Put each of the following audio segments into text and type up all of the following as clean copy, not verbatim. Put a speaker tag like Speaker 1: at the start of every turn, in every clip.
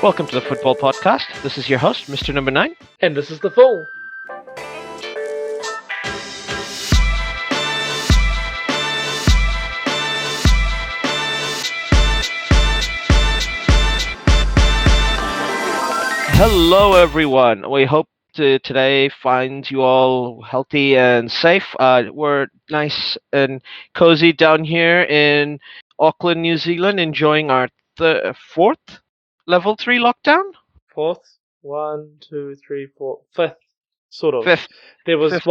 Speaker 1: Welcome to the Football Podcast. This is your host, Mr. Number 9.
Speaker 2: And this is The Fool.
Speaker 1: Hello, everyone. We hope today finds you all healthy and safe. We're nice and cozy down here in Auckland, New Zealand, enjoying our fourth level 3 lockdown.
Speaker 2: Fourth? 1, 2, 3, 4. Fifth, sort of.
Speaker 1: Fifth.
Speaker 2: There was
Speaker 1: Fifth,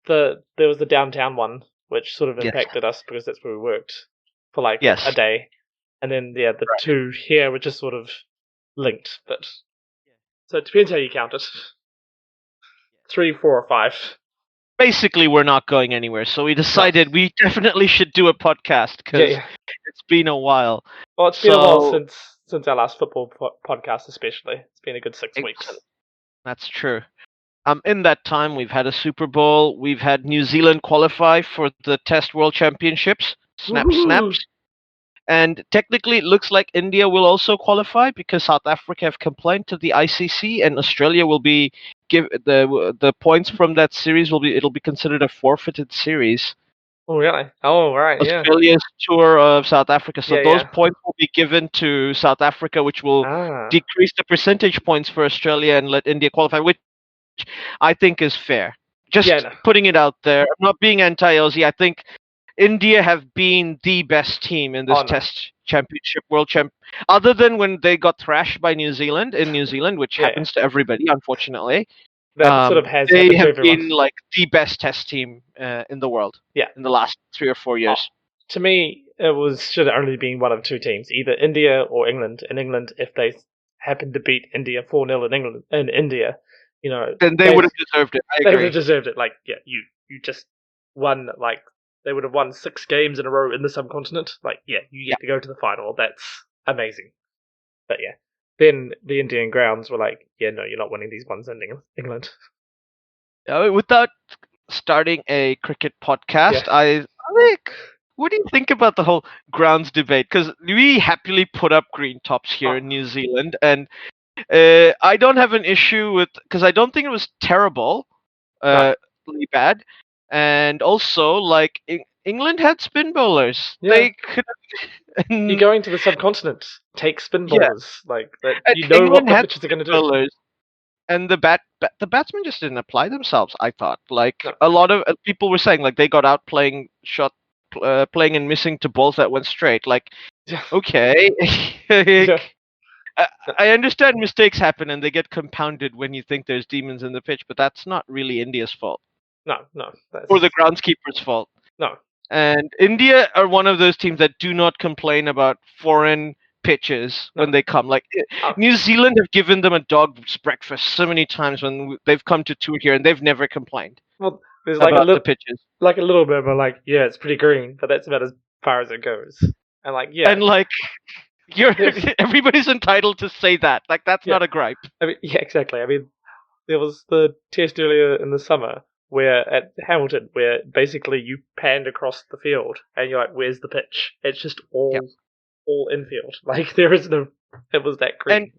Speaker 2: there was the downtown one, which sort of
Speaker 1: Yes.
Speaker 2: impacted us because that's where we worked for like
Speaker 1: Yes.
Speaker 2: a day, and then the
Speaker 1: Right.
Speaker 2: two here were just sort of linked. But so it depends how you count it. 3, 4, or 5.
Speaker 1: Basically, we're not going anywhere, so we decided we definitely should do a podcast because it's been a while.
Speaker 2: Well, it's been a while
Speaker 1: So-
Speaker 2: since our last football podcast, especially. It's been a good 6 weeks.
Speaker 1: That's true. In that time, we've had a Super Bowl. We've had New Zealand qualify for the Test World Championships.
Speaker 2: Woohoo!
Speaker 1: Snaps. And technically, it looks like India will also qualify because South Africa have complained to the ICC, and Australia will be give the points from that series it'll be considered a forfeited series.
Speaker 2: Oh, really? Oh, right, yeah.
Speaker 1: Australia's tour of South Africa. So
Speaker 2: Yeah,
Speaker 1: those
Speaker 2: yeah.
Speaker 1: points will be given to South Africa, which will decrease the percentage points for Australia and let India qualify, which I think is fair. Just putting it out there. I'm not being anti-Aussie. I think India have been the best team in this Test Championship, World Champ, other than when they got thrashed by New Zealand, which happens to everybody, unfortunately.
Speaker 2: That sort of has
Speaker 1: they
Speaker 2: happened to
Speaker 1: have
Speaker 2: everyone.
Speaker 1: been like the best Test team in the world.
Speaker 2: Yeah.
Speaker 1: In the last 3 or 4 years.
Speaker 2: To me, it should have only been one of two teams, either India or England. In England, if they happened to beat India 4-0 in India,
Speaker 1: then they would have deserved it.
Speaker 2: They would have deserved it. Like, yeah, you just won. Like, they would have won 6 games in a row in the subcontinent. Like, yeah, you get to go to the final. That's amazing. But yeah, then the Indian grounds were like, yeah, no, you're not winning these ones in England.
Speaker 1: Without starting a cricket podcast, I think, what do you think about the whole grounds debate? Because we happily put up green tops here in New Zealand, and I don't have an issue with, because I don't think it was terrible, really bad, and also like England had spin bowlers.
Speaker 2: Yeah.
Speaker 1: They could.
Speaker 2: You're going to the subcontinent. Take spin bowlers. Like that.
Speaker 1: And
Speaker 2: What
Speaker 1: England
Speaker 2: the
Speaker 1: had
Speaker 2: pitches are going to do.
Speaker 1: bowlers. And the batsmen just didn't apply themselves. I thought, a lot of people were saying, like they got out playing and missing to balls that went straight. Like, okay, I understand mistakes happen and they get compounded when you think there's demons in the pitch, but that's not really India's fault.
Speaker 2: No,
Speaker 1: or the groundskeeper's fault.
Speaker 2: No.
Speaker 1: And India are one of those teams that do not complain about foreign pitches when they come. Like New Zealand have given them a dog's breakfast so many times when they've come to tour here, and they've never complained.
Speaker 2: Well, there's
Speaker 1: about the pitches.
Speaker 2: Like a little bit of like, yeah, it's pretty green, but that's about as far as it goes. And like, yeah,
Speaker 1: and like, everybody's entitled to say that. Like, that's not a gripe.
Speaker 2: I mean, yeah, exactly. I mean, there was the test earlier in the summer where at Hamilton, where basically you panned across the field and you're like, where's the pitch? It's just all infield. Like, there is no. It was that green.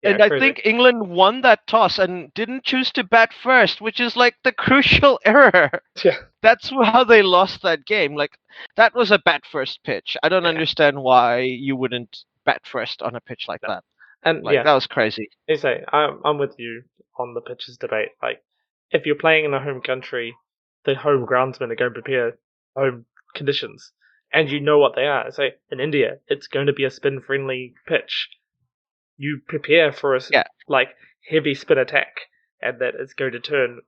Speaker 1: And I think England won that toss and didn't choose to bat first, which is like the crucial error.
Speaker 2: Yeah.
Speaker 1: That's how they lost that game. Like, that was a bat first pitch. I don't understand why you wouldn't bat first on a pitch like that.
Speaker 2: And
Speaker 1: that was crazy.
Speaker 2: They say I'm with you on the pitches debate. Like, if you're playing in a home country, the home groundsmen are going to prepare home conditions, and you know what they are. So in India, it's going to be a spin-friendly pitch. You prepare for a heavy spin attack, and that it's going to turn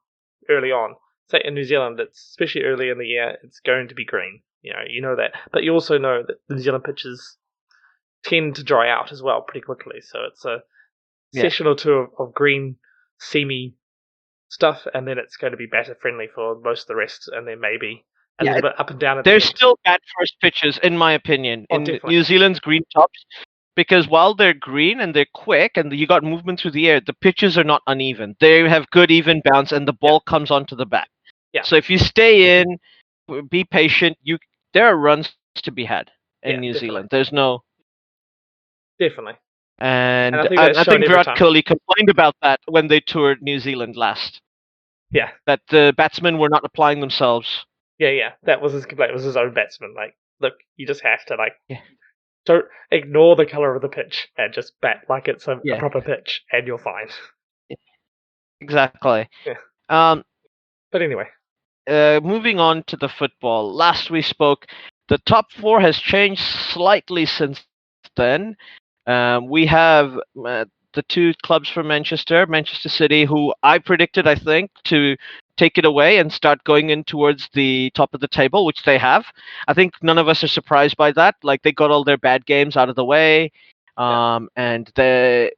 Speaker 2: early on. Say in New Zealand, it's especially early in the year, it's going to be green. You know that, but you also know that the New Zealand pitches tend to dry out as well pretty quickly. So it's a session or two of green, seamy stuff, and then it's going to be batter friendly for most of the rest, and then maybe a little bit up and down.
Speaker 1: There's still bat first pitches, in my opinion, in
Speaker 2: definitely.
Speaker 1: New Zealand's green tops. Because while they're green and they're quick and you got movement through the air, the pitches are not uneven. They have good even bounce and the ball comes onto the bat.
Speaker 2: Yeah.
Speaker 1: So if you stay in, be patient, there are runs to be had in New Zealand. There's no...
Speaker 2: Definitely.
Speaker 1: And
Speaker 2: I think
Speaker 1: I,
Speaker 2: that's
Speaker 1: I
Speaker 2: shown
Speaker 1: think
Speaker 2: every
Speaker 1: Virat
Speaker 2: time.
Speaker 1: Kohli complained about that when they toured New Zealand last.
Speaker 2: Yeah.
Speaker 1: That the batsmen were not applying themselves.
Speaker 2: Yeah. That was his complaint. It was his own batsman. Like, look, you just have to
Speaker 1: Yeah.
Speaker 2: don't ignore the color of the pitch and just bat like it's a
Speaker 1: Yeah.
Speaker 2: proper pitch, and you're fine.
Speaker 1: Exactly.
Speaker 2: Yeah.
Speaker 1: Um,
Speaker 2: But anyway,
Speaker 1: moving on to the football. Last we spoke, the top four has changed slightly since then. We have the two clubs from Manchester City, who I predicted, I think, to take it away and start going in towards the top of the table, which they have. I think none of us are surprised by that. Like, they got all their bad games out of the way, and they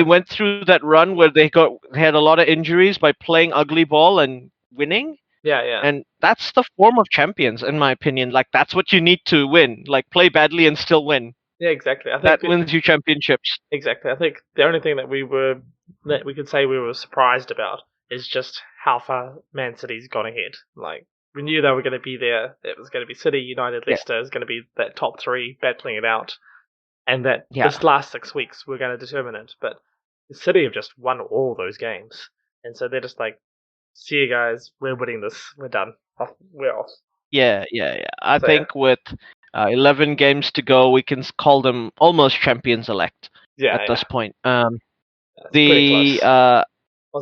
Speaker 1: went through that run where they had a lot of injuries by playing ugly ball and winning.
Speaker 2: yeah.
Speaker 1: And that's the form of champions, in my opinion. Like, that's what you need to win. Like, play badly and still win.
Speaker 2: Yeah, exactly.
Speaker 1: That wins you championships.
Speaker 2: Exactly. I think the only thing that we could say we were surprised about is just how far Man City's gone ahead. Like, we knew they were going to be there. It was going to be City, United,
Speaker 1: Yeah.
Speaker 2: Leicester is going to be that top three battling it out, and that
Speaker 1: Yeah.
Speaker 2: this last 6 weeks we're going to determine it. But City have just won all those games, and so they're just like, "See you guys, we're winning this. We're done. We're off."
Speaker 1: Yeah. I
Speaker 2: So,
Speaker 1: think with 11 games to go, we can call them almost champions elect at this point.
Speaker 2: That's pretty close.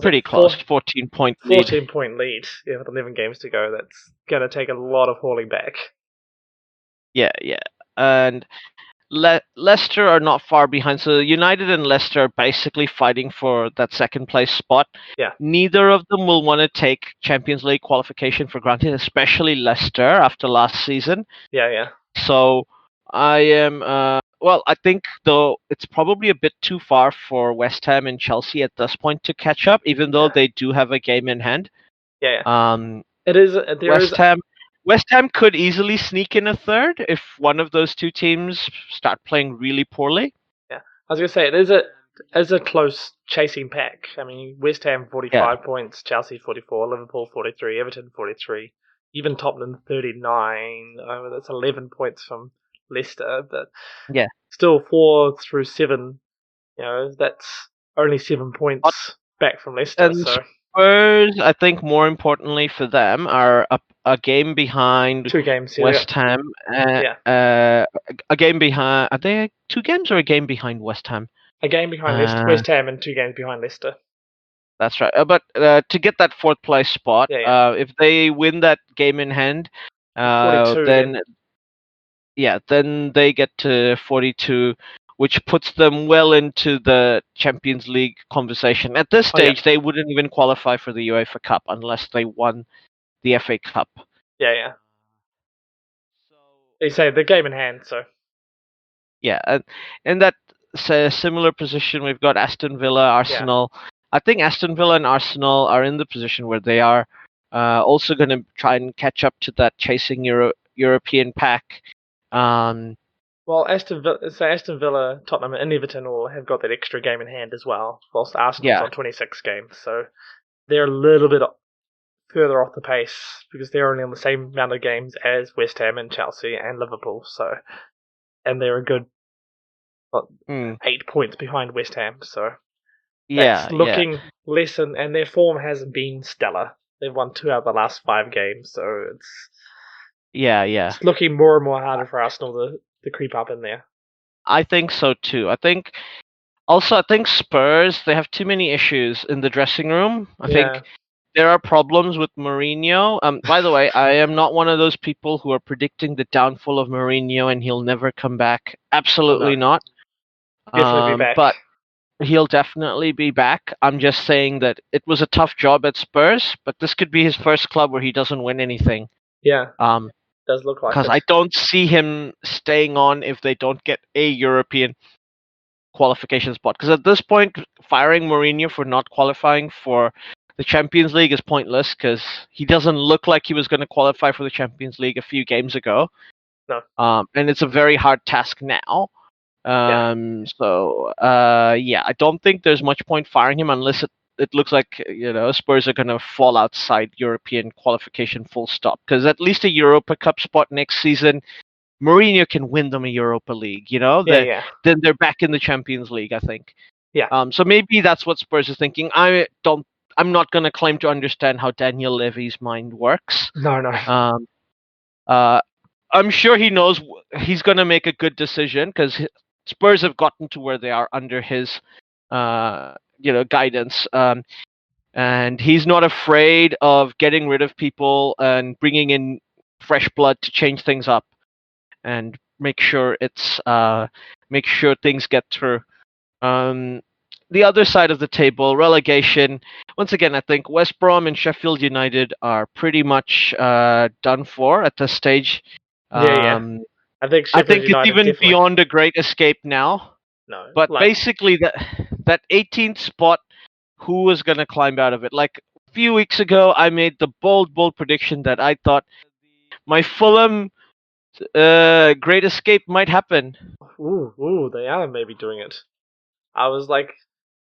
Speaker 1: Pretty close, 14-point lead.
Speaker 2: 14-point lead, yeah, with 11 games to go. That's going to take a lot of hauling back.
Speaker 1: Yeah. And Leicester are not far behind. So United and Leicester are basically fighting for that second place spot.
Speaker 2: Yeah.
Speaker 1: Neither of them will want to take Champions League qualification for granted, especially Leicester after last season.
Speaker 2: Yeah.
Speaker 1: So I am. I think though it's probably a bit too far for West Ham and Chelsea at this point to catch up, even though they do have a game in hand.
Speaker 2: Yeah.
Speaker 1: It
Speaker 2: is.
Speaker 1: West Ham could easily sneak in a third if one of those two teams start playing really poorly.
Speaker 2: Yeah, I was gonna say it is a close chasing pack. I mean, West Ham 45 points, Chelsea 44, Liverpool 43, Everton 43, even Tottenham 39. That's 11 points from Leicester, but still 4 through 7. You know, that's only 7 points back from Leicester.
Speaker 1: And
Speaker 2: so
Speaker 1: Spurs, I think, more importantly for them, are a game behind
Speaker 2: 2 games.
Speaker 1: West Ham. A game behind. Are they 2 games or a game behind West Ham?
Speaker 2: A game behind West Ham and 2 games behind Leicester.
Speaker 1: That's right. But to get that fourth place spot, if they win that game in hand,
Speaker 2: 42,
Speaker 1: then they get to 42, which puts them well into the Champions League conversation. At this stage, they wouldn't even qualify for the UEFA Cup unless they won the FA Cup.
Speaker 2: Yeah. So they say the game in hand, so.
Speaker 1: Yeah, and in that similar position, we've got Aston Villa, Arsenal. Yeah. I think Aston Villa and Arsenal are in the position where they are also going to try and catch up to that chasing European pack.
Speaker 2: Well, Aston Villa, Tottenham, and Everton all have got that extra game in hand as well, whilst Arsenal's on 26 games. So they're a little bit further off the pace because they're only on the same amount of games as West Ham and Chelsea and Liverpool. So, and they're a good 8 points behind West Ham. So that's looking less, and their form hasn't been stellar. They've won 2 out of the last 5 games, so it's it's looking more and more harder for Arsenal to creep up in there.
Speaker 1: I think so too. I think Spurs, they have too many issues in the dressing room. I think there are problems with Mourinho. By the way, I am not one of those people who are predicting the downfall of Mourinho and he'll never come back. Absolutely not.
Speaker 2: Definitely be back.
Speaker 1: But he'll definitely be back. I'm just saying that it was a tough job at Spurs, but this could be his first club where he doesn't win anything.
Speaker 2: Yeah. Does look like it.
Speaker 1: Because I don't see him staying on if they don't get a European qualification spot. Because at this point, firing Mourinho for not qualifying for the Champions League is pointless because he doesn't look like he was going to qualify for the Champions League a few games ago.
Speaker 2: No.
Speaker 1: And it's a very hard task now. I don't think there's much point firing him unless it looks like Spurs are going to fall outside European qualification full stop. Because at least a Europa Cup spot next season Mourinho can win them a Europa League.
Speaker 2: Yeah.
Speaker 1: Then they're back in the Champions League, I think.
Speaker 2: Yeah.
Speaker 1: So maybe that's what Spurs is thinking. I'm not going to claim to understand how Daniel Levy's mind works.
Speaker 2: No.
Speaker 1: Um, uh, I'm sure he knows he's going to make a good decision because Spurs have gotten to where they are under his, guidance. And he's not afraid of getting rid of people and bringing in fresh blood to change things up and make sure things get through. Um, the other side of the table, relegation. Once again, I think West Brom and Sheffield United are pretty much done for at this stage.
Speaker 2: Yeah. I think
Speaker 1: I
Speaker 2: Sheffield
Speaker 1: think it's
Speaker 2: United
Speaker 1: even
Speaker 2: definitely.
Speaker 1: beyond a great escape now.
Speaker 2: No,
Speaker 1: But
Speaker 2: like,
Speaker 1: basically, that 18th spot, who was going to climb out of it? Like a few weeks ago, I made the bold prediction that I thought my Fulham great escape might happen.
Speaker 2: they are maybe doing it. I was like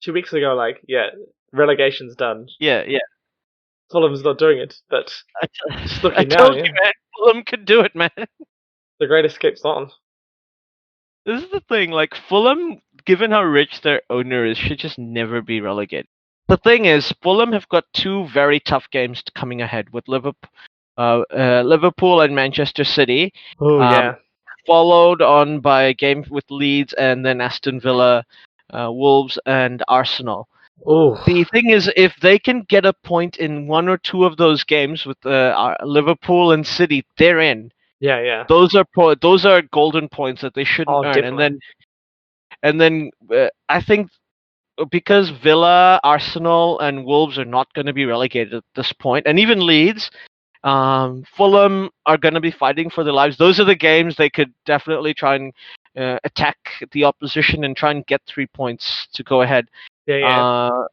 Speaker 2: 2 weeks ago, like, yeah, relegation's done.
Speaker 1: Yeah.
Speaker 2: Fulham's not doing it, but just
Speaker 1: I
Speaker 2: looking now,
Speaker 1: told you,
Speaker 2: yeah,
Speaker 1: man. Fulham could do it, man.
Speaker 2: the Great Escape's on.
Speaker 1: This is the thing. Like Fulham, given how rich their owner is, should just never be relegated. The thing is, Fulham have got two very tough games coming ahead with Liverpool and Manchester City,
Speaker 2: Oh
Speaker 1: um,
Speaker 2: yeah.
Speaker 1: followed on by a game with Leeds and then Aston Villa, Wolves, and Arsenal.
Speaker 2: Oh
Speaker 1: The thing is, if they can get a point in one or two of those games with Liverpool and City, they're in.
Speaker 2: yeah.
Speaker 1: Those are golden points that they shouldn't
Speaker 2: Oh,
Speaker 1: earn.
Speaker 2: definitely.
Speaker 1: And then I think because Villa, Arsenal, and Wolves are not going to be relegated at this point, and even Leeds, Fulham are going to be fighting for their lives. Those are the games they could definitely try and attack the opposition and try and get 3 points to go ahead.
Speaker 2: Yeah.
Speaker 1: Uh,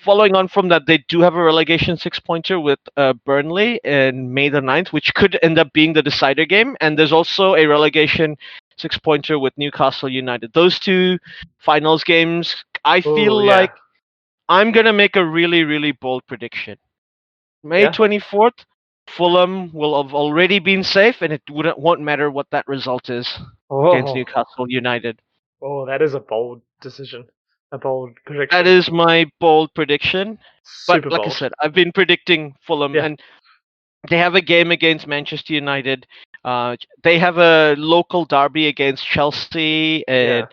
Speaker 1: Following on from that, they do have a relegation six-pointer with Burnley in May the 9th, which could end up being the decider game. And there's also a relegation six-pointer with Newcastle United. Those two finals games, I feel
Speaker 2: Oh yeah.
Speaker 1: like I'm going to make a really, really bold prediction. May
Speaker 2: Yeah.
Speaker 1: 24th, Fulham will have already been safe, and it won't matter what that result is against
Speaker 2: Oh.
Speaker 1: Newcastle United.
Speaker 2: Oh, that is a bold decision. A bold
Speaker 1: That
Speaker 2: prediction.
Speaker 1: is my bold prediction. But
Speaker 2: Super
Speaker 1: like I
Speaker 2: bold.
Speaker 1: said, I've been predicting Fulham,
Speaker 2: Yeah.
Speaker 1: and they have a game against Manchester United. They have a local derby against Chelsea
Speaker 2: Yeah.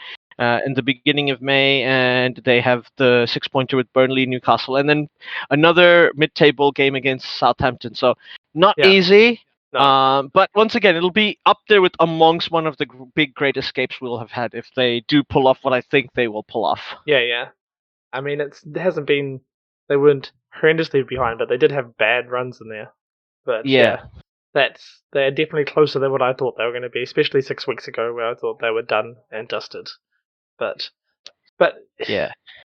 Speaker 1: in the beginning of May, and they have the six-pointer with Burnley, Newcastle, and then another mid-table game against Southampton. So not
Speaker 2: Yeah.
Speaker 1: easy.
Speaker 2: No.
Speaker 1: But once again, it'll be up there with amongst one of the big great escapes we'll have had if they do pull off what I think they will pull off.
Speaker 2: Yeah. I mean, it hasn't been. They weren't horrendously behind, but they did have bad runs in there. But yeah,
Speaker 1: Yeah.
Speaker 2: they're definitely closer than what I thought they were going to be, especially 6 weeks ago, where I thought they were done and dusted. But
Speaker 1: Yeah.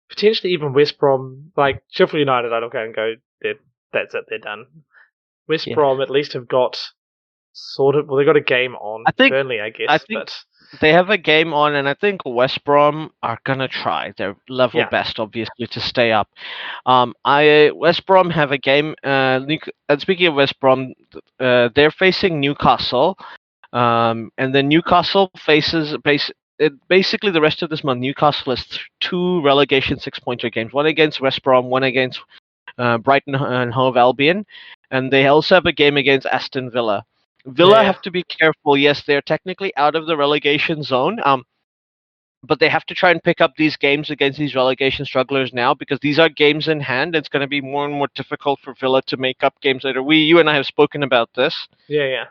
Speaker 2: potentially even West Brom, like Sheffield United, I look at and go, that's it, they're done. West
Speaker 1: Yeah.
Speaker 2: Brom at least have got sort of. Well, they got a game on
Speaker 1: I think
Speaker 2: Burnley, I
Speaker 1: I
Speaker 2: guess,
Speaker 1: think
Speaker 2: but
Speaker 1: they have a game on, and I think West Brom are gonna try their level
Speaker 2: yeah,
Speaker 1: best, obviously, to stay up. I West Brom have a game. And speaking of West Brom, they're facing Newcastle. And then Newcastle faces basically the rest of this month. Newcastle has two relegation six-pointer games: one against West Brom, one against Brighton and Hove Albion, and they also have a game against Aston Villa. Villa
Speaker 2: yeah,
Speaker 1: have to be careful. Yes, they're technically out of the relegation zone. But they have to try and pick up these games against these relegation strugglers now because these are games in hand. It's going to be more and more difficult for Villa to make up games later. You and I have spoken about this.
Speaker 2: yeah.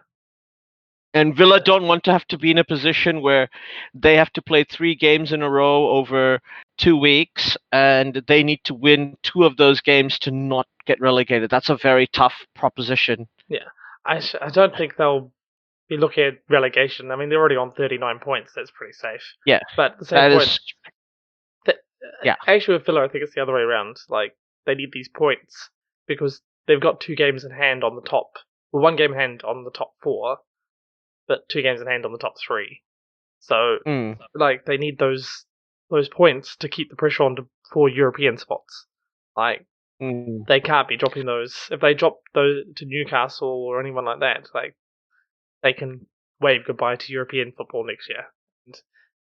Speaker 1: And Villa don't want to have to be in a position where they have to play three games in a row over 2 weeks, and they need to win two of those games to not get relegated. That's a very tough proposition.
Speaker 2: Yeah, I don't think they'll be looking at relegation. I mean, they're already on 39 points. That's pretty safe.
Speaker 1: Yeah,
Speaker 2: But at the same
Speaker 1: that
Speaker 2: point,
Speaker 1: is. Yeah.
Speaker 2: actually with Villa, I think it's the other way around. Like, they need these points because they've got 2 games in hand on the top. Well, 1 game in hand on the top 4, but 2 games in hand on the top 3. So,
Speaker 1: Mm,
Speaker 2: like, they need those points to keep the pressure on for European spots. Like,
Speaker 1: mm.
Speaker 2: they can't be dropping those. If they drop those to Newcastle or anyone like that, like, they can wave goodbye to European football next year. And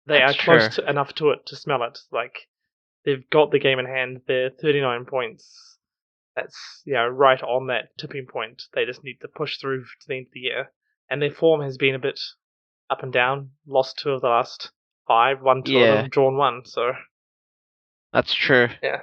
Speaker 2: they
Speaker 1: That's
Speaker 2: are close
Speaker 1: true.
Speaker 2: enough to it to smell it. Like, they've got the game in hand. They're 39 points. That's right on that tipping point. They just need to push through to the end of the year. And their form has been a bit up and down. Lost 2 of the last 5, won 2 of
Speaker 1: Yeah,
Speaker 2: them, drawn 1. So
Speaker 1: that's true.
Speaker 2: yeah,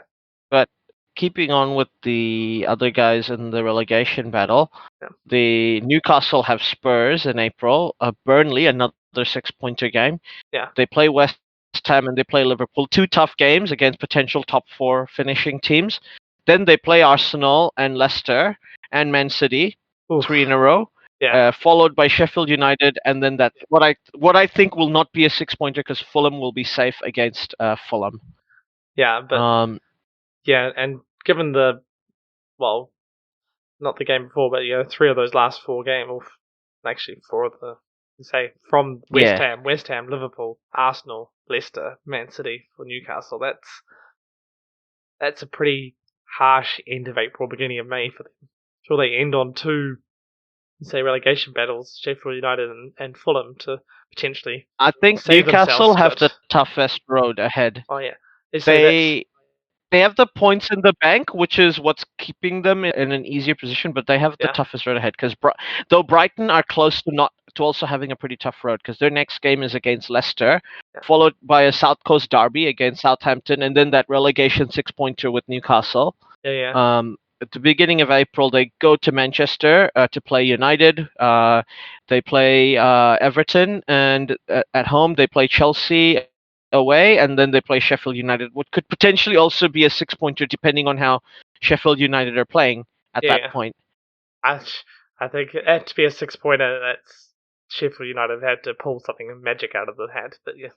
Speaker 1: But keeping on with the other guys in the relegation battle,
Speaker 2: yeah,
Speaker 1: the Newcastle have Spurs in April. Burnley, another 6-pointer game.
Speaker 2: yeah,
Speaker 1: They play West Ham and they play Liverpool. 2 tough games against potential top 4 finishing teams. Then they play Arsenal and Leicester and Man City,
Speaker 2: Oof.
Speaker 1: 3 in a row.
Speaker 2: Yeah,
Speaker 1: Followed by Sheffield United, and then that what I think will not be a 6-pointer because Fulham will be safe against Fulham.
Speaker 2: yeah, but yeah, and given well, not the game before, but 3 of those last 4 games, actually 4 of the say from West
Speaker 1: Yeah,
Speaker 2: Ham, Liverpool, Arsenal, Leicester, Man City for Newcastle. That's a pretty harsh end of April, beginning of May for them. Sure, they end on 2 say relegation battles, Sheffield United and Fulham, to potentially
Speaker 1: I think
Speaker 2: save
Speaker 1: Newcastle
Speaker 2: themselves.
Speaker 1: have the
Speaker 2: But
Speaker 1: toughest road ahead.
Speaker 2: oh yeah, they say that's
Speaker 1: They they have the points in the bank, which is what's keeping them in an easier position. But they have the
Speaker 2: yeah,
Speaker 1: toughest road ahead because though Brighton are close to not to also having a pretty tough road because their next game is against Leicester,
Speaker 2: yeah,
Speaker 1: followed by a South Coast derby against Southampton, and then that relegation 6-pointer with Newcastle.
Speaker 2: yeah,
Speaker 1: At the beginning of April, they go to Manchester to play United. They play Everton, and at home they play Chelsea away, and then they play Sheffield United, what could potentially also be a 6-pointer depending on how Sheffield United are playing at that
Speaker 2: yeah.
Speaker 1: point.
Speaker 2: I I think it had to be a 6-pointer. That's Sheffield United had to pull something magic out of the hat. But yeah,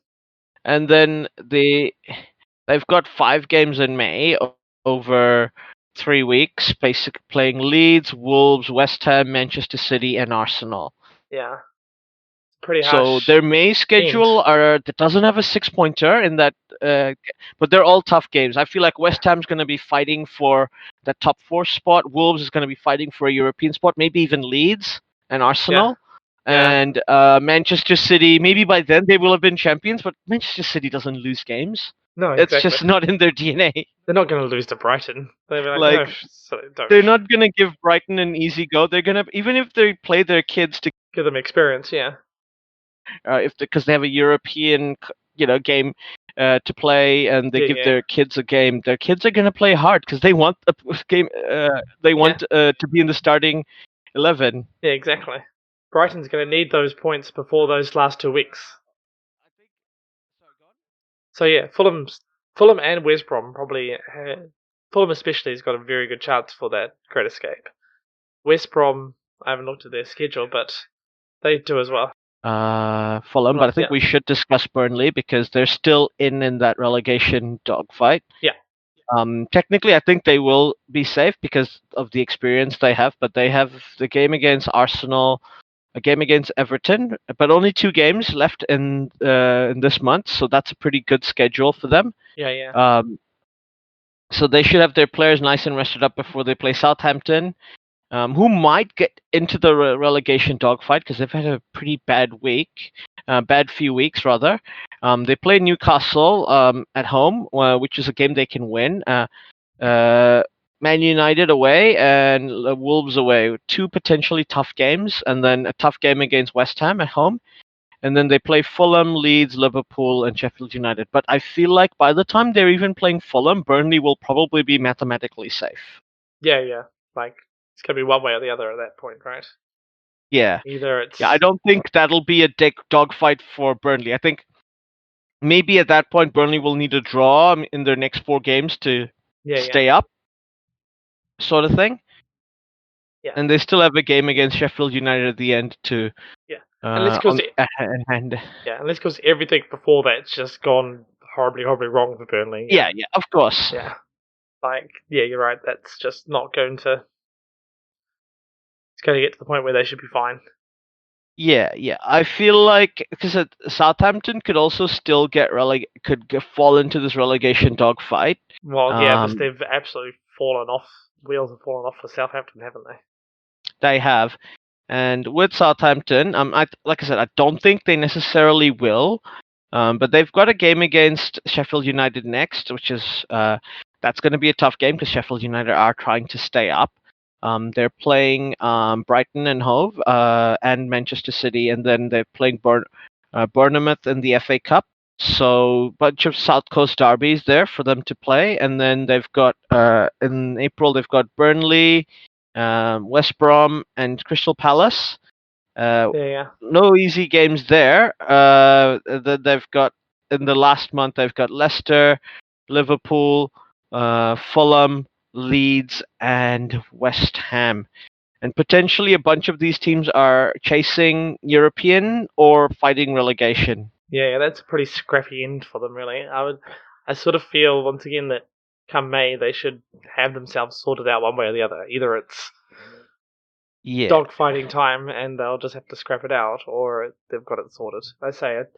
Speaker 1: And then they've got 5 games in May over 3 weeks, basically playing Leeds, Wolves, West Ham, Manchester City, and Arsenal.
Speaker 2: yeah, pretty
Speaker 1: So
Speaker 2: harsh
Speaker 1: their May
Speaker 2: end.
Speaker 1: schedule that doesn't have a 6-pointer in that, but they're all tough games. I feel like
Speaker 2: Yeah,
Speaker 1: West Ham's going to be fighting for the top 4 spot. Wolves is going to be fighting for a European spot, maybe even Leeds and
Speaker 2: yeah,
Speaker 1: Arsenal.
Speaker 2: yeah.
Speaker 1: And Manchester City, maybe by then they will have been champions, but Manchester City doesn't lose games.
Speaker 2: No,
Speaker 1: It's
Speaker 2: exactly.
Speaker 1: just not in their DNA.
Speaker 2: They're not going to lose to Brighton. They'll be like, no,
Speaker 1: Like
Speaker 2: so don't
Speaker 1: they're not going to give Brighton an easy go. They're going to, even if they play their kids to
Speaker 2: give them experience. Yeah,
Speaker 1: because they have a European game to play and they give
Speaker 2: yeah,
Speaker 1: their kids a game, their kids are going to play hard because they want a game. They
Speaker 2: yeah,
Speaker 1: want to be in the starting 11.
Speaker 2: yeah, exactly. Brighton's going to need those points before those last 2 weeks. So yeah, Fulham and West Brom probably. Fulham especially has got a very good chance for that Great Escape. West Brom, I haven't looked at their schedule, but they do as well.
Speaker 1: Fulham, but I
Speaker 2: Yeah,
Speaker 1: think we should discuss Burnley because they're still in that relegation dogfight.
Speaker 2: yeah,
Speaker 1: Technically, I think they will be safe because of the experience they have, but they have the game against Arsenal, a game against Everton, but only 2 games left in this month, so that's a pretty good schedule for them.
Speaker 2: yeah, yeah,
Speaker 1: Um, so they should have their players nice and rested up before they play Southampton, who might get into the relegation dogfight because they've had a pretty bad few weeks rather. They play Newcastle at home, which is a game they can win. Uh, Man United away and Wolves away. 2 potentially tough games, and then a tough game against West Ham at home. And then they play Fulham, Leeds, Liverpool, and Sheffield United. But I feel like by the time they're even playing Fulham, Burnley will probably be mathematically safe.
Speaker 2: yeah, yeah. Like it's gonna be one way or the other at that point, right?
Speaker 1: Yeah.
Speaker 2: Either
Speaker 1: Yeah, I
Speaker 2: it's
Speaker 1: don't think that'll be a dogfight for Burnley. I think maybe at that point Burnley will need a draw in their next 4 games to
Speaker 2: yeah, yeah,
Speaker 1: stay up, sort of thing.
Speaker 2: yeah,
Speaker 1: And they still have a game against Sheffield United at the end to
Speaker 2: yeah. Unless because
Speaker 1: and
Speaker 2: unless because everything before that's just gone horribly, horribly wrong for Burnley.
Speaker 1: yeah, of course.
Speaker 2: Yeah. Like, yeah, you're right. That's just not going to. It's going to get to the point where they should be fine.
Speaker 1: Yeah. I feel like because Southampton could also still fall into this relegation dogfight.
Speaker 2: Well, yeah, but they've absolutely fallen off. Wheels have fallen off for Southampton, haven't they?
Speaker 1: They have. And with Southampton, like I said, I don't think they necessarily will. But they've got a game against Sheffield United next, which is that's going to be a tough game because Sheffield United are trying to stay up. They're playing Brighton and Hove and Manchester City, and then they're playing Bournemouth in the FA Cup. So bunch of South Coast derbies there for them to play, and then they've got in April they've got Burnley, West Brom, and Crystal Palace.
Speaker 2: Yeah.
Speaker 1: No easy games there. They've got in the last month they've got Leicester, Liverpool, Fulham, Leeds, and West Ham. And potentially a bunch of these teams are chasing European or fighting relegation.
Speaker 2: Yeah, that's a pretty scrappy end for them, really. I sort of feel once again that come May they should have themselves sorted out one way or the other. Either it's
Speaker 1: Yeah.
Speaker 2: dogfighting time and they'll just have to scrap it out, or they've got it sorted. I say it.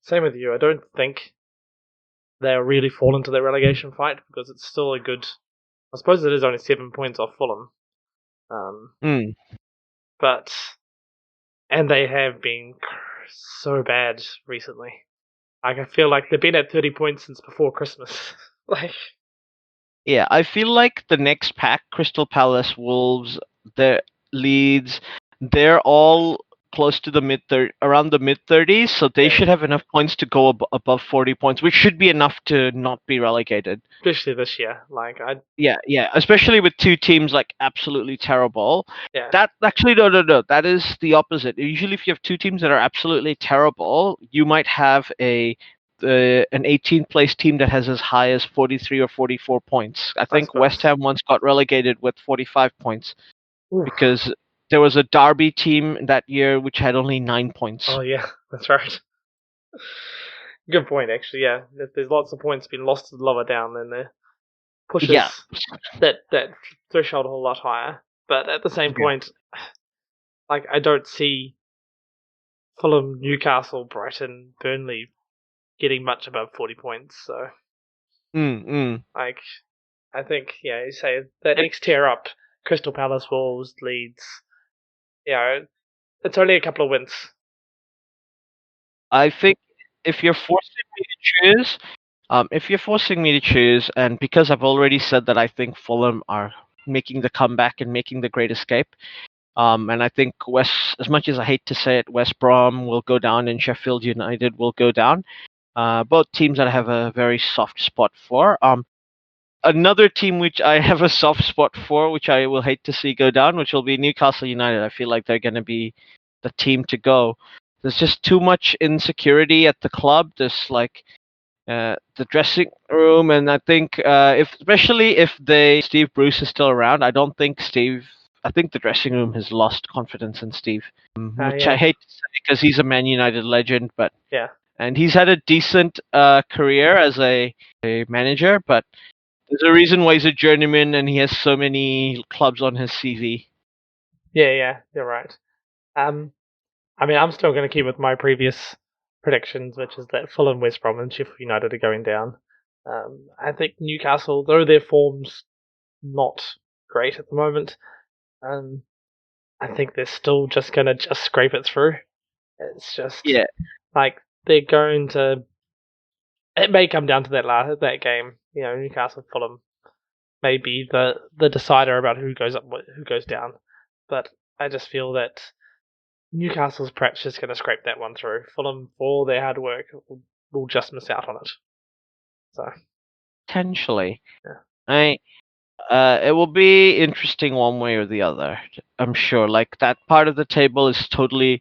Speaker 2: Same with you. I don't think they'll really fall into the relegation fight because it's still a good. I suppose it is only 7 points off Fulham,
Speaker 1: Mm.
Speaker 2: but and they have been so bad recently. Like I feel like they've been at 30 points since before Christmas. Like
Speaker 1: Yeah, I feel like the next pack, Crystal Palace, Wolves, the Leeds, they're all close to the around the mid 30s, so they
Speaker 2: Yeah.
Speaker 1: should have enough points to go above 40 points, which should be enough to not be relegated.
Speaker 2: especially this year. Like
Speaker 1: Yeah, especially with two teams like absolutely terrible.
Speaker 2: yeah,
Speaker 1: That actually no. That is the opposite. Usually, if you have two teams that are absolutely terrible, you might have an 18th place team that has as high as 43 or 44 points. I
Speaker 2: I
Speaker 1: think West
Speaker 2: suppose.
Speaker 1: Ham once got relegated with 45 points
Speaker 2: Oof.
Speaker 1: because there was a Derby team that year which had only 9 points.
Speaker 2: Oh yeah, that's right. Good point, actually. Yeah, if there's lots of points being lost to the lower down, then it
Speaker 1: Yeah.
Speaker 2: pushes that threshold a whole lot higher. But at the same
Speaker 1: Yeah.
Speaker 2: point, like I don't see Fulham, Newcastle, Brighton, Burnley getting much above 40 points. So
Speaker 1: Mm.
Speaker 2: like I think you say that
Speaker 1: And
Speaker 2: next tier up, Crystal Palace, Wolves, Leeds. It's only a couple of wins.
Speaker 1: I think if you're forcing me to choose, if you're forcing me to choose, and because I've already said that I think Fulham are making the comeback and making the great escape, and I think as much as I hate to say it, West Brom will go down and Sheffield United will go down. Both teams that I have a very soft spot for. Another team which I have a soft spot for, which I will hate to see go down, which will be Newcastle United. I feel like they're going to be the team to go. There's just too much insecurity at the club. There's like the dressing room, and I think especially if Steve Bruce is still around, I don't think Steve. I think the dressing room has lost confidence in Steve, which I
Speaker 2: Yeah,
Speaker 1: hate to say because he's a Man United legend, but
Speaker 2: yeah,
Speaker 1: and he's had a decent career as a manager, but there's a reason why he's a journeyman and he has so many clubs on his CV.
Speaker 2: yeah. You're right. I mean, I'm still going to keep with my previous predictions, which is that Fulham, West Brom, and Sheffield United are going down. I think Newcastle, though their form's not great at the moment, um, I think they're still just going to just scrape it through. It's just
Speaker 1: Yeah,
Speaker 2: like they're going to. It may come down to that game. Newcastle Fulham may be the decider about who goes up, who goes down. But I just feel that Newcastle's perhaps just going to scrape that one through. Fulham, for all their hard work, will just miss out on it. So
Speaker 1: potentially.
Speaker 2: yeah,
Speaker 1: I it will be interesting one way or the other. I'm sure. Like that part of the table is totally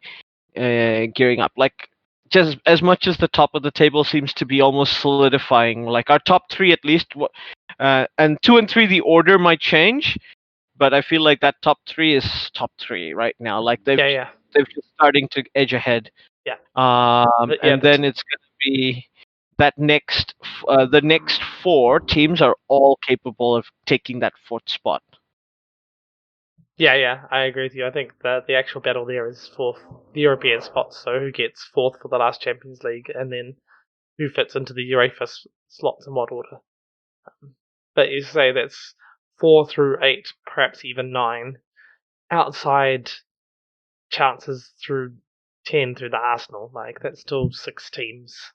Speaker 1: gearing up. Like just as much as the top of the table seems to be almost solidifying. Like our top three at least, and two and three the order might change, but I feel like that top three is top three right now. Like
Speaker 2: yeah,
Speaker 1: they've just starting to edge ahead.
Speaker 2: yeah.
Speaker 1: And then it's going to be that the next four teams are all capable of taking that fourth spot.
Speaker 2: Yeah. I agree with you. I think that the actual battle there is for the European spots. So who gets fourth for the last Champions League, and then who fits into the UEFA slots in what order. But you say that's 4 through 8, perhaps even 9. Outside chances through 10 through the Arsenal. Like, that's still 6 teams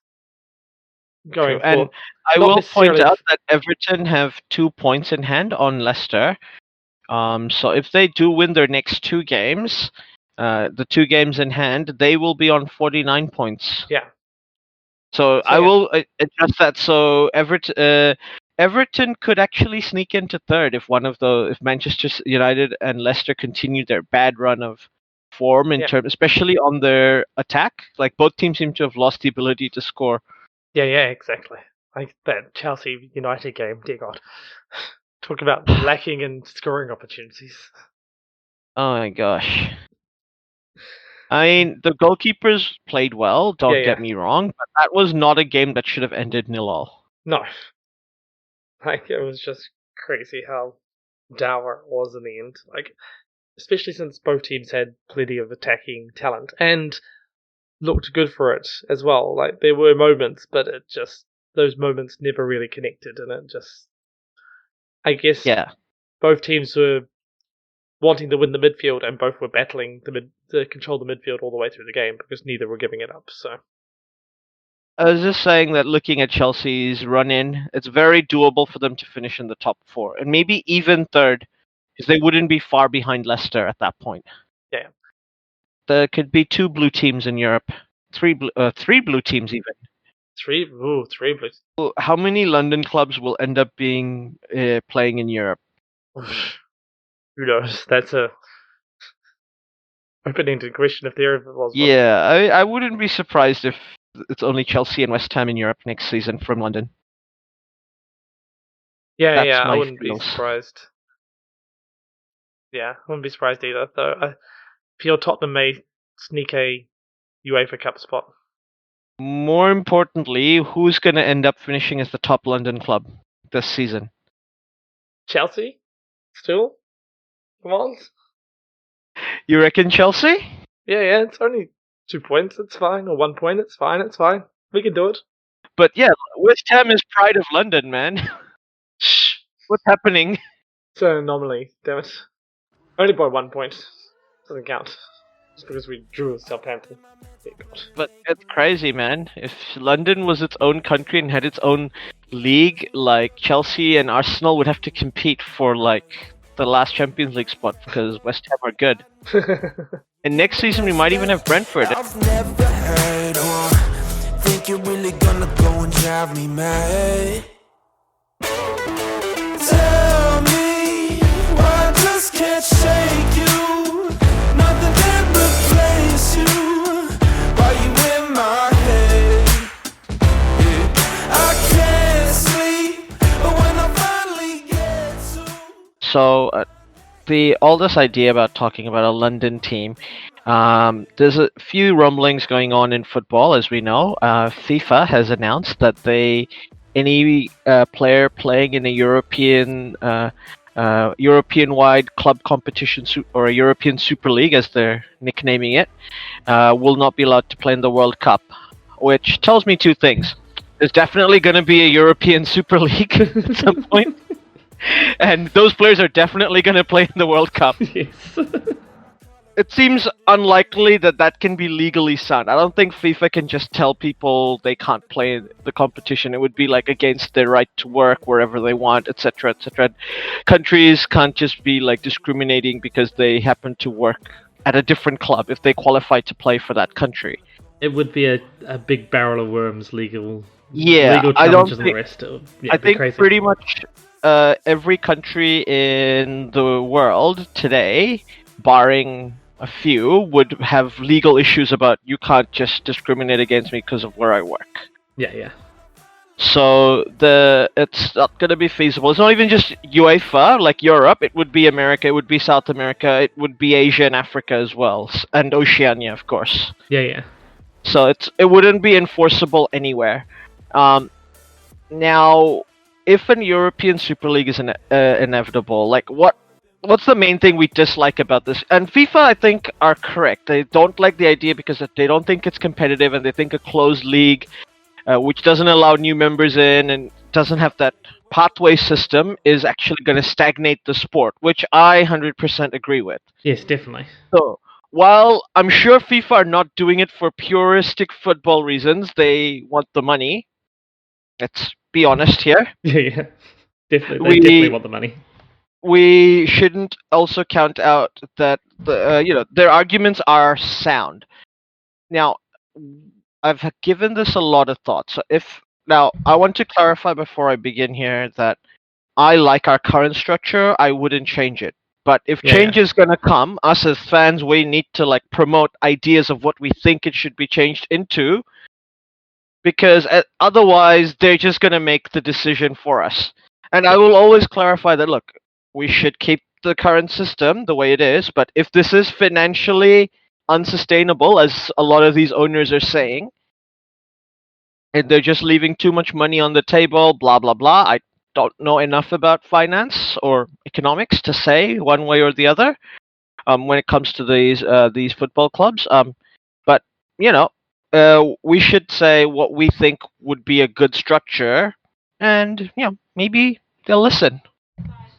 Speaker 2: going
Speaker 1: True. And
Speaker 2: for.
Speaker 1: I
Speaker 2: Not
Speaker 1: will point
Speaker 2: necessarily.
Speaker 1: out that Everton have 2 points in hand on Leicester. So if they do win their next 2 games, the 2 games in hand, they will be on 49 points.
Speaker 2: Yeah.
Speaker 1: So
Speaker 2: So,
Speaker 1: I
Speaker 2: yeah.
Speaker 1: will adjust that. So Everton could actually sneak into third if Manchester United and Leicester continue their bad run of form in
Speaker 2: Yeah.
Speaker 1: terms, especially on their attack. Like both teams seem to have lost the ability to score.
Speaker 2: Yeah, exactly. Like that Chelsea United game, dear God. Talk about lacking in scoring opportunities.
Speaker 1: Oh my gosh. I mean, the goalkeepers played well, don't get me wrong, but that was not a game that should have ended 0-0.
Speaker 2: No. Like, it was just crazy how dour it was in the end. Like, especially since both teams had plenty of attacking talent and looked good for it as well. Like, there were moments, but those moments never really connected, and it just, I guess,
Speaker 1: Yeah.
Speaker 2: both teams were wanting to win the midfield, and both were battling to control the midfield all the way through the game because neither were giving it up. So
Speaker 1: I was just saying that looking at Chelsea's run-in, it's very doable for them to finish in the top 4 and maybe even third, because they wouldn't be far behind Leicester at that point.
Speaker 2: Yeah.
Speaker 1: There could be 2 blue teams in Europe, 3 blue teams even.
Speaker 2: Three blues.
Speaker 1: How many London clubs will end up being playing in Europe?
Speaker 2: Who knows? That's a open-ended question if there ever was one.
Speaker 1: Yeah, I wouldn't be surprised if it's only Chelsea and West Ham in Europe next season from London.
Speaker 2: Yeah,
Speaker 1: That's
Speaker 2: I
Speaker 1: my
Speaker 2: wouldn't
Speaker 1: feels.
Speaker 2: be surprised. Yeah, I wouldn't be surprised either, though. I feel Tottenham may sneak a UEFA Cup spot.
Speaker 1: More importantly, who's going to end up finishing as the top London club this season?
Speaker 2: Chelsea? Still? Come on.
Speaker 1: You reckon Chelsea?
Speaker 2: Yeah, it's only 2 points, it's fine. Or 1 point, it's fine. We can do it.
Speaker 1: But yeah, West Ham is pride of London, man.
Speaker 2: Shh.
Speaker 1: What's happening?
Speaker 2: It's an anomaly, damn it. Only by 1 point. Doesn't count. Just because we drew with Southampton.
Speaker 1: But it's crazy, man. If London was its own country and had its own league, like Chelsea and Arsenal would have to compete for like the last Champions League spot because West Ham are good. And next season we might even have Brentford.
Speaker 3: I've never heard one. Think you're really gonna go and drive me mad? Tell me why I just can't shake you. Nothing can replace you. Why you in my head? Yeah. I can't sleep, but when I finally get to.
Speaker 1: So all this idea about talking about a London team, there's a few rumblings going on in football, as we know. FIFA has announced that any player playing in a European-wide club competition or a European Super League, as they're nicknaming it, will not be allowed to play in the World Cup, which tells me 2 things. There's definitely going to be a European Super League at some point. And those players are definitely going to play in the World Cup.
Speaker 2: Yes.
Speaker 1: It seems unlikely that can be legally sound. I don't think FIFA can just tell people they can't play the competition. It would be like against their right to work wherever they want, etc., etc. Countries can't just be like discriminating because they happen to work at a different club if they qualify to play for that country.
Speaker 2: It would be a big barrel of worms legal.
Speaker 1: Yeah,
Speaker 2: legal
Speaker 1: I don't
Speaker 2: challenges and
Speaker 1: think.
Speaker 2: the rest.
Speaker 1: I think
Speaker 2: crazy.
Speaker 1: pretty much every country in the world today, barring a few, would have legal issues about you can't just discriminate against me because of where I work.
Speaker 2: Yeah.
Speaker 1: So it's not going to be feasible. It's not even just UEFA, like Europe. It would be America. It would be South America. It would be Asia and Africa as well, and Oceania, of course.
Speaker 2: Yeah.
Speaker 1: So it wouldn't be enforceable anywhere. Now, if an European Super League is inevitable, like what's the main thing we dislike about this? And FIFA, I think, are correct. They don't like the idea because they don't think it's competitive, and they think a closed league, which doesn't allow new members in and doesn't have that pathway system, is actually going to stagnate the sport, which I 100% agree with.
Speaker 2: Yes, definitely.
Speaker 1: So while I'm sure FIFA are not doing it for puristic football reasons, they want the money. Let's be honest here.
Speaker 2: Yeah. Definitely, they definitely
Speaker 1: We
Speaker 2: want the money.
Speaker 1: we shouldn't also count out that their arguments are sound. Now, I've given this a lot of thought. So now I want to clarify before I begin here that I like our current structure. I wouldn't change it. But if
Speaker 2: Yeah,
Speaker 1: change
Speaker 2: yeah.
Speaker 1: is gonna come, us as fans, we need to like promote ideas of what we think it should be changed into, because otherwise they're just gonna make the decision for us. And I will always clarify that. Look, we should keep the current system the way it is, but if this is financially unsustainable, as a lot of these owners are saying, and they're just leaving too much money on the table, blah blah blah. I don't know enough about finance or economics to say one way or the other when it comes to these football clubs. But you know, we should say what we think would be a good structure, and maybe they'll listen.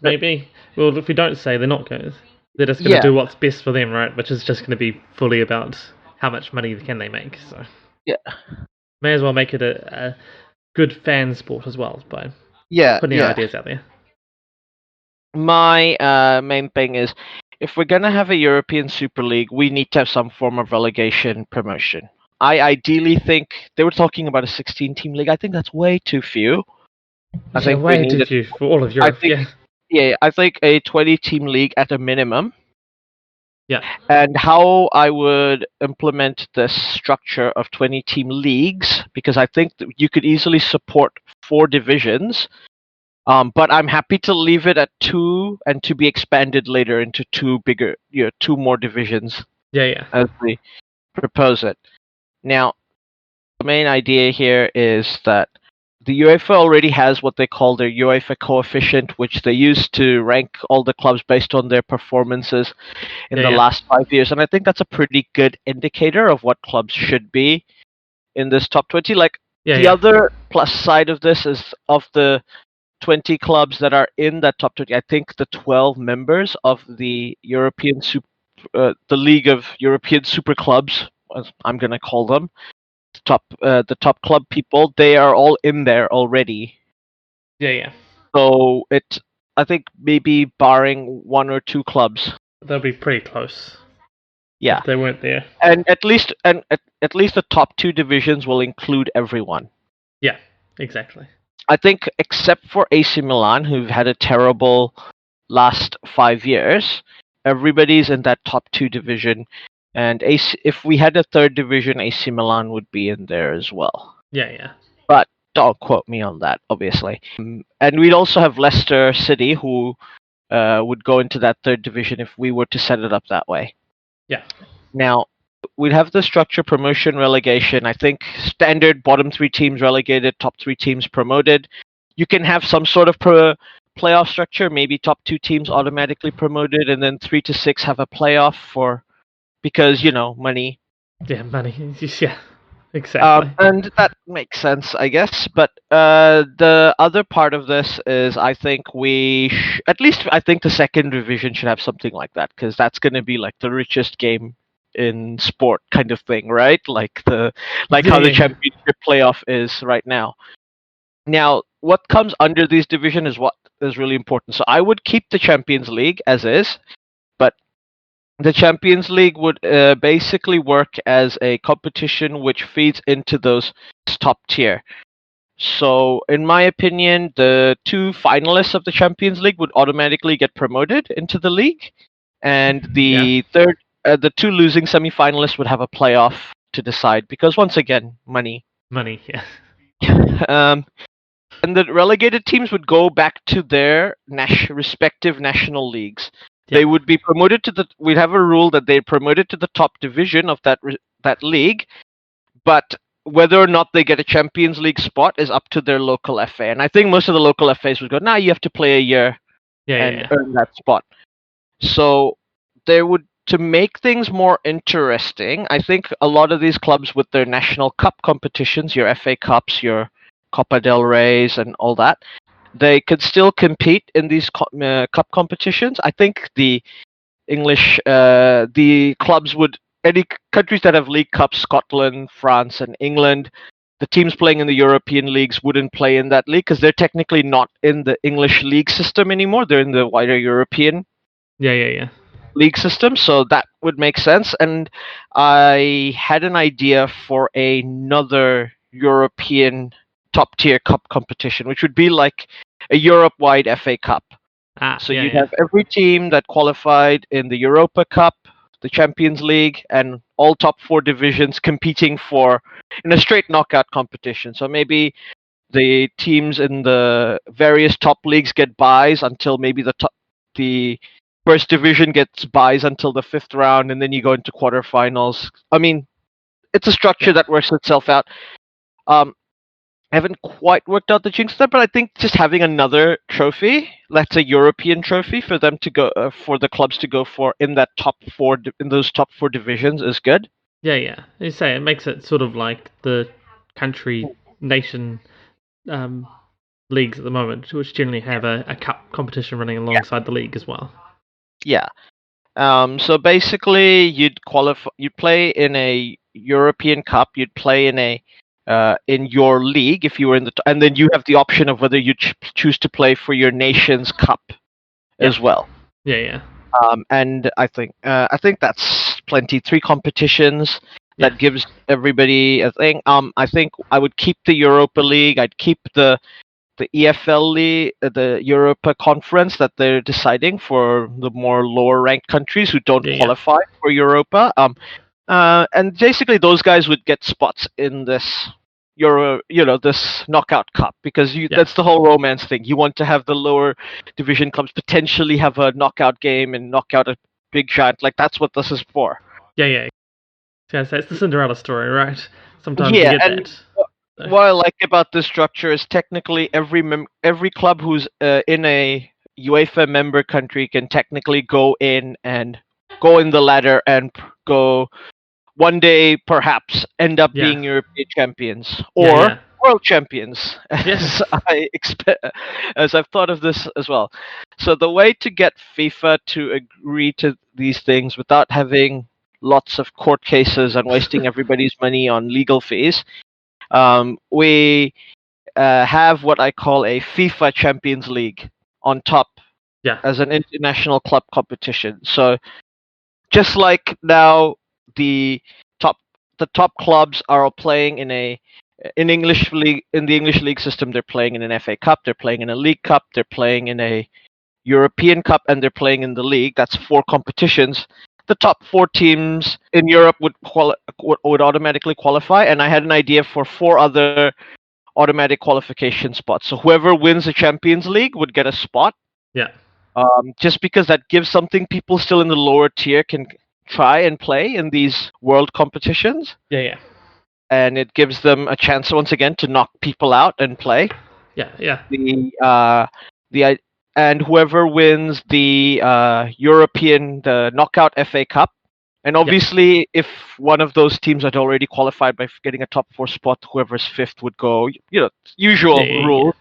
Speaker 1: But
Speaker 2: Maybe. Well, if we don't say, they're not going. They're just going to
Speaker 1: yeah,
Speaker 2: do what's best for them, right? Which is just going to be fully about how much money can they make. So
Speaker 1: yeah,
Speaker 2: may as well make it a good fan sport as well by
Speaker 1: yeah,
Speaker 2: putting
Speaker 1: yeah.
Speaker 2: ideas out there.
Speaker 1: My main thing is, if we're gonna have a European Super League, we need to have some form of relegation promotion. I ideally think they were talking about a 16-team league. I think that's way too few. I
Speaker 2: Yeah,
Speaker 1: think we
Speaker 2: way
Speaker 1: need
Speaker 2: too
Speaker 1: it.
Speaker 2: few for all of
Speaker 1: I
Speaker 2: Europe.
Speaker 1: think,
Speaker 2: Yeah,
Speaker 1: yeah, I think a 20-team league at a minimum.
Speaker 2: yeah,
Speaker 1: And how I would implement this structure of 20-team leagues, because I think that you could easily support 4 divisions. But I'm happy to leave it at 2 and to be expanded later into 2 more divisions
Speaker 2: yeah, yeah,
Speaker 1: as we propose it. Now, the main idea here is that the UEFA already has what they call their UEFA coefficient, which they use to rank all the clubs based on their performances in
Speaker 2: yeah,
Speaker 1: the
Speaker 2: yeah,
Speaker 1: last 5 years. And I think that's a pretty good indicator of what clubs should be in this top 20. Like,
Speaker 2: yeah,
Speaker 1: the
Speaker 2: yeah,
Speaker 1: other plus side of this is, of the 20 clubs that are in that top 20, I think the 12 members of the the League of European Super Clubs, as I'm going to call them, the top club people, they are all in there already.
Speaker 2: yeah, yeah.
Speaker 1: So I think maybe barring 1 or 2 clubs,
Speaker 2: They'll be pretty close
Speaker 1: yeah,
Speaker 2: if they weren't there.
Speaker 1: and at least the top 2 divisions will include everyone.
Speaker 2: Yeah, exactly.
Speaker 1: I think, except for AC Milan, who've had a terrible last 5 years, everybody's in that top 2 division. And if we had a third division, AC Milan would be in there as well.
Speaker 2: Yeah, yeah,
Speaker 1: But don't quote me on that, obviously. And we'd also have Leicester City, who would go into that third division if we were to set it up that way.
Speaker 2: yeah,
Speaker 1: Now, we'd have the structure: promotion, relegation. I think standard bottom 3 teams relegated, top 3 teams promoted. You can have some sort of playoff structure, maybe top 2 teams automatically promoted, and then 3 to 6 have a playoff because money.
Speaker 2: yeah. Money. Yeah, exactly.
Speaker 1: And that makes sense, I guess. But the other part of this is, I think at least I think the second division should have something like that, because that's going to be like the richest game in sport kind of thing, right? Like
Speaker 2: Yeah,
Speaker 1: how the
Speaker 2: yeah, yeah.
Speaker 1: championship playoff is right now. Now, what comes under these division is what is really important. So I would keep the Champions League as is, but the Champions League would basically work as a competition which feeds into those top tier. So, in my opinion, the 2 finalists of the Champions League would automatically get promoted into the league, and the 2 losing semi-finalists would have a playoff to decide. Because once again, money.
Speaker 2: Money. Yeah,
Speaker 1: um, and the relegated teams would go back to their respective national leagues. They
Speaker 2: yeah,
Speaker 1: would be promoted to we'd have a rule that they're promoted to the top division of that league, but whether or not they get a Champions League spot is up to their local FA. And I think most of the local FAs would go, "Nah, you have to play a year
Speaker 2: yeah, yeah,
Speaker 1: and
Speaker 2: yeah.
Speaker 1: earn that spot." So there would to make things more interesting, I think a lot of these clubs with their national cup competitions, your FA Cups, your Copa del Reys, and all that, they could still compete in these cup competitions. I think English, the clubs would, any countries that have League Cups, Scotland, France, and England, the teams playing in the European leagues wouldn't play in that league because they're technically not in the English league system anymore. They're in the wider European
Speaker 2: Yeah.
Speaker 1: league system, so that would make sense. And I had an idea for another European top tier cup competition, which would be like a Europe-wide FA Cup. So you'd have every team that qualified in the Europa Cup, the Champions League, and all top four divisions competing for in a straight knockout competition. So maybe the teams in the various top leagues get buys until maybe the first division gets buys until the fifth round, and then you go into quarterfinals. I mean, it's a structure that works itself out. I haven't quite worked out the jinx there, but I think just having another trophy, that's a European trophy for them to go for the clubs to go for in that top four in those top four divisions is good.
Speaker 2: Yeah. You say it makes it sort of like the country nation leagues at the moment, which generally have a cup competition running alongside the league as well.
Speaker 1: Yeah. So basically, you'd qualify. You'd play in a European Cup. You'd play in your league if you were in the, and then you have the option of whether you choose to play for your nation's cup as well.
Speaker 2: Yeah.
Speaker 1: And I think that's plenty. 3 competitions. That gives everybody a thing. I think I would keep the Europa League. I'd keep the EFL League, the Europa Conference that they're deciding for the more lower ranked countries who don't qualify for Europa. And basically those guys would get spots in this this knockout cup because that's the whole romance thing. You want to have the lower division clubs potentially have a knockout game and knock out a big giant. Like that's what this is for.
Speaker 2: Yeah. So it's the Cinderella story, right? Sometimes you get that.
Speaker 1: What I like about this structure is technically every club who's in a UEFA member country can technically go in the ladder and go one day perhaps end up being European champions or world champions, as I've thought of this as well. So the way to get FIFA to agree to these things without having lots of court cases and wasting everybody's money on legal fees, we have what I call a FIFA Champions League on top as an international club competition. So just like now the top clubs are all playing in the English league system, they're playing in an FA Cup, they're playing in a League Cup, they're playing in a European Cup, and they're playing in the league. That's 4 competitions. The top 4 teams in Europe would automatically qualify, and I had an idea for 4 other automatic qualification spots. So whoever wins the Champions League would get a spot.
Speaker 2: Yeah.
Speaker 1: Just because that gives something people still in the lower tier can try and play in these world competitions.
Speaker 2: Yeah.
Speaker 1: And it gives them a chance once again to knock people out and play.
Speaker 2: Yeah.
Speaker 1: And whoever wins the the knockout FA Cup, and obviously if one of those teams had already qualified by getting a top 4 spot, whoever's 5th would go. Usual rule.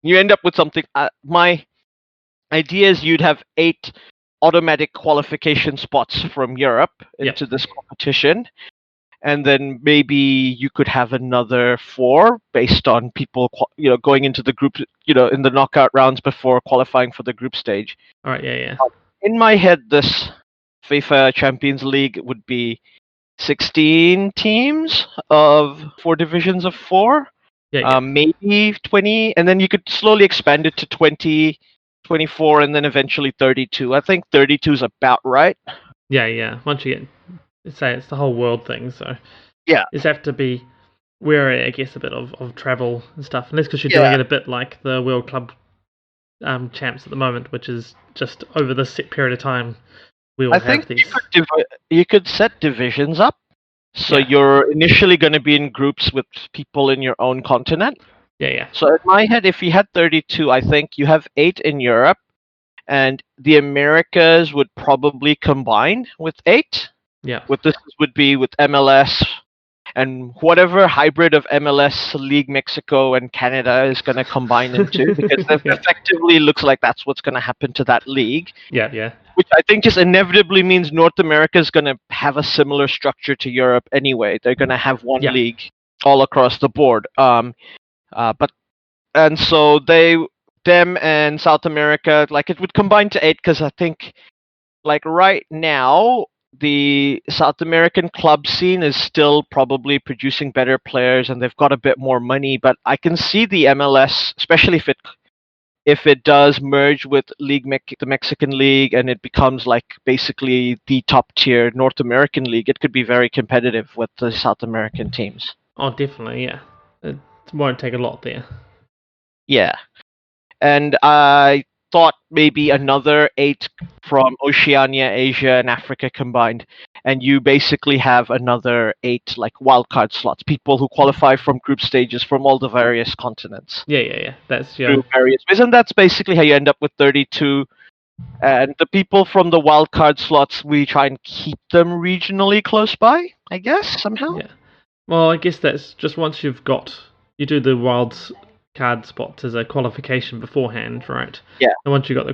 Speaker 1: You end up with something. My idea is you'd have 8 automatic qualification spots from Europe into this competition. And then maybe you could have another 4 based on people, going into the group, in the knockout rounds before qualifying for the group stage.
Speaker 2: All right, yeah.
Speaker 1: In my head, this FIFA Champions League would be 16 teams of 4 divisions of 4. Maybe 20, and then you could slowly expand it to 20, 24, and then eventually 32. I think 32 is about right.
Speaker 2: Yeah. Once you get, say, it's the whole world thing, so it's have to be wary, I guess, a bit of travel and stuff, and that's because you're doing it a bit like the World Club champs at the moment, which is just over this set period of time. We will have these.
Speaker 1: You could set divisions up. So you're initially going to be in groups with people in your own continent.
Speaker 2: Yeah.
Speaker 1: So in my head, if you had 32, I think you have 8 in Europe, and the Americas would probably combine with 8.
Speaker 2: Yeah.
Speaker 1: With this would be with MLS and whatever hybrid of MLS, League Mexico, and Canada is going to combine into, because it effectively looks like that's what's going to happen to that league.
Speaker 2: Yeah.
Speaker 1: which I think just inevitably means North America is going to have a similar structure to Europe anyway. They're going to have one
Speaker 2: Yeah.
Speaker 1: league all across the board. And so them and South America, like it would combine to 8 because I think, like right now, the South American club scene is still probably producing better players and they've got a bit more money. But I can see the MLS, especially if it does merge with the Mexican League and it becomes like basically the top tier North American league, it could be very competitive with the South American teams.
Speaker 2: Oh, definitely, yeah. It won't take a lot there.
Speaker 1: Yeah. And I thought maybe another 8 from Oceania, Asia, and Africa combined. And you basically have another 8 like wildcard slots, people who qualify from group stages from all the various continents.
Speaker 2: Yeah. That's
Speaker 1: Through various ways. And that's basically how you end up with 32. And the people from the wildcard slots, we try and keep them regionally close by, I guess, somehow.
Speaker 2: Yeah. Well, I guess that's just once you do the wild card spots as a qualification beforehand, right?
Speaker 1: Yeah.
Speaker 2: And once you got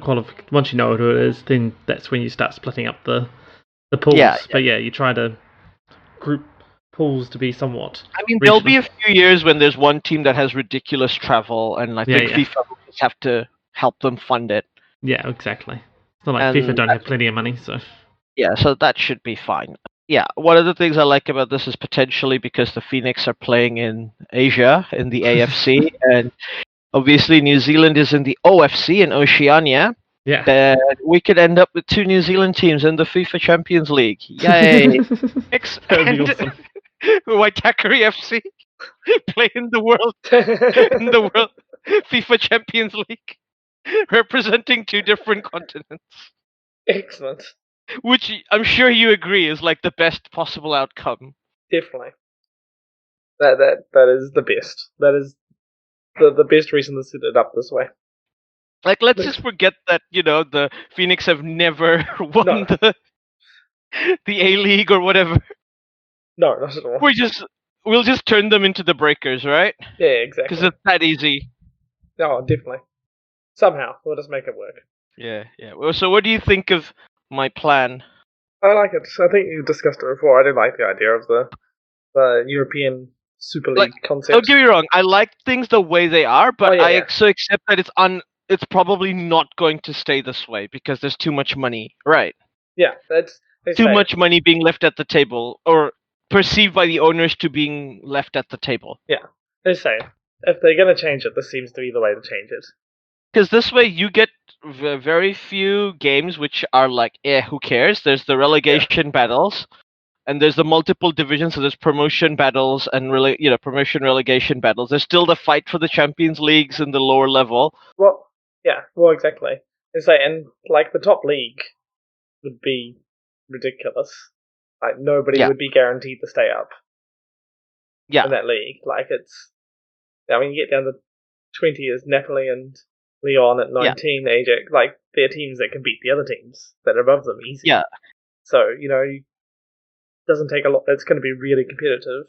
Speaker 2: once you know who it is, then that's when you start splitting up the pools.
Speaker 1: Yeah.
Speaker 2: But yeah, you try to group pools to be somewhat.
Speaker 1: I mean, there'll be a few years when there's one team that has ridiculous travel, and I think FIFA will just have to help them fund it.
Speaker 2: Yeah, exactly. It's not like FIFA don't have plenty of money, so.
Speaker 1: Yeah, so that should be fine. Yeah, one of the things I like about this is potentially because the Phoenix are playing in Asia, in the AFC, and obviously New Zealand is in the OFC in Oceania.
Speaker 2: Yeah.
Speaker 1: Then we could end up with 2 New Zealand teams in the FIFA Champions League. Yay!
Speaker 2: That would be awesome.
Speaker 1: Waitakere FC play in the world FIFA Champions League, representing 2 different continents.
Speaker 2: Excellent.
Speaker 1: Which I'm sure you agree is like the best possible outcome.
Speaker 2: Definitely. That is the best. That is the best reason to set it up this way.
Speaker 1: Like, let's just forget that, the Phoenix have never won the A-League or whatever.
Speaker 2: No, not at all.
Speaker 1: We'll just turn them into the Breakers, right?
Speaker 2: Yeah, exactly.
Speaker 1: Because it's that easy.
Speaker 2: Oh, definitely. Somehow, we'll just make it work.
Speaker 1: Yeah. Well, so what do you think of my plan?
Speaker 2: I like it. I think you discussed it before. I do like the idea of the European Super League concept.
Speaker 1: Don't get me wrong. I like things the way they are, but I also accept that it's probably not going to stay this way because there's too much money, right?
Speaker 2: Yeah, that's
Speaker 1: too much money being left at the table, or perceived by the owners to being left at the table.
Speaker 2: Yeah, they say if they're going to change it, this seems to be the way to change it.
Speaker 1: Because this way you get very few games which are like, who cares? There's the relegation battles, and there's the multiple divisions. So there's promotion battles and promotion relegation battles. There's still the fight for the Champions Leagues in the lower level.
Speaker 2: Well, exactly. It's like, and like the top league would be ridiculous. Like nobody would be guaranteed to stay up.
Speaker 1: Yeah.
Speaker 2: In that league, like you get down to 20 as Napoli and Lyon at 19, Ajax, like they're teams that can beat the other teams that are above them easy.
Speaker 1: Yeah.
Speaker 2: So, it doesn't take a lot. It's going to be really competitive.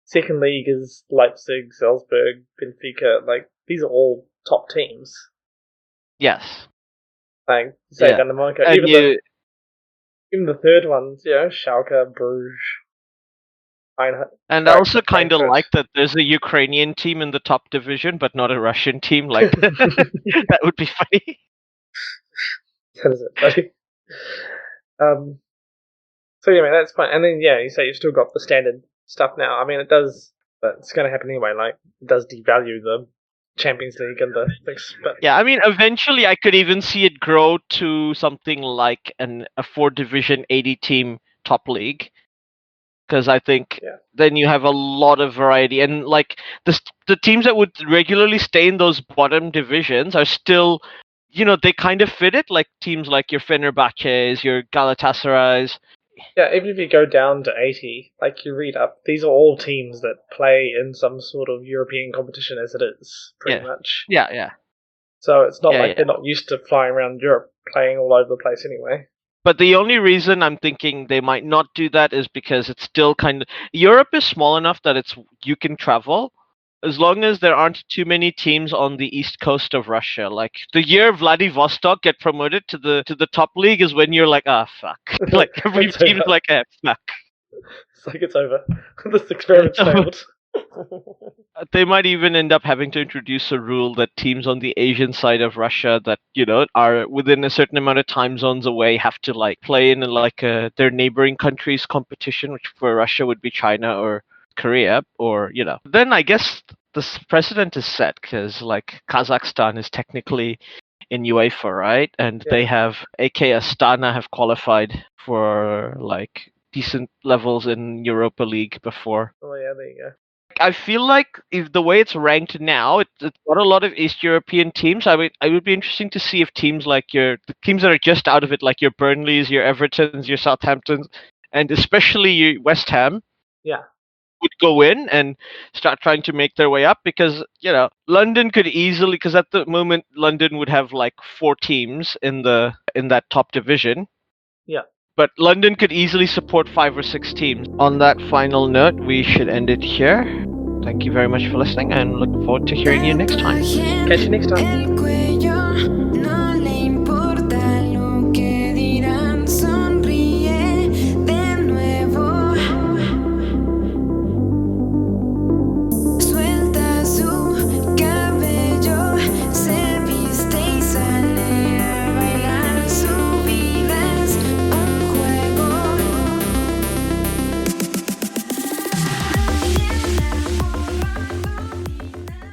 Speaker 2: Second league is Leipzig, Salzburg, Benfica. Like, these are all top teams.
Speaker 1: Yes.
Speaker 2: Like, say down the Monaco. Even the third ones, Schalke, Bruges.
Speaker 1: And I also kind of like that there's a Ukrainian team in the top division, but not a Russian team. Like that would be funny.
Speaker 2: That is it, buddy. So yeah, man, that's fine. And then you say you've still got the standard stuff now. I mean, it does, but it's going to happen anyway. Like, it does devalue the Champions League and the things. But
Speaker 1: yeah, I mean, eventually I could even see it grow to something like a 4-division 80-team top league. Because I think then you have a lot of variety, and like the teams that would regularly stay in those bottom divisions are still, they kind of fit it. Like teams like your Fenerbahces, your Galatasarays.
Speaker 2: Yeah, even if you go down to 80, like you read up, these are all teams that play in some sort of European competition as it is, pretty much.
Speaker 1: Yeah.
Speaker 2: So it's not like they're not used to flying around Europe, playing all over the place anyway.
Speaker 1: But the only reason I'm thinking they might not do that is because it's still kind of... Europe is small enough that you can travel, as long as there aren't too many teams on the east coast of Russia. Like the year Vladivostok get promoted to the top league is when you're like, ah, fuck. Like every
Speaker 2: It's
Speaker 1: team's
Speaker 2: over.
Speaker 1: like, fuck.
Speaker 2: It's like it's over. This experiment's
Speaker 1: It's over.
Speaker 2: failed.
Speaker 1: They might even end up having to introduce a rule that teams on the Asian side of Russia that are within a certain amount of time zones away have to like play in like their neighboring countries' competition, which for Russia would be China or Korea, or Then I guess this precedent is set because like Kazakhstan is technically in UEFA, right? And they have AK Astana have qualified for like decent levels in Europa League before.
Speaker 2: Oh yeah, there you go.
Speaker 1: I feel like if the way it's ranked now, it's got a lot of East European teams. I would be interesting to see if teams like the teams that are just out of it, like your Burnleys, your Evertons, your Southamptons, and especially your West Ham, would go in and start trying to make their way up because London could easily, because at the moment London would have like 4 teams in that top division.
Speaker 2: Yeah.
Speaker 1: But London could easily support 5 or 6 teams. On that final note, we should end it here. Thank you very much for listening and look forward to hearing you next time.
Speaker 2: Catch you next time.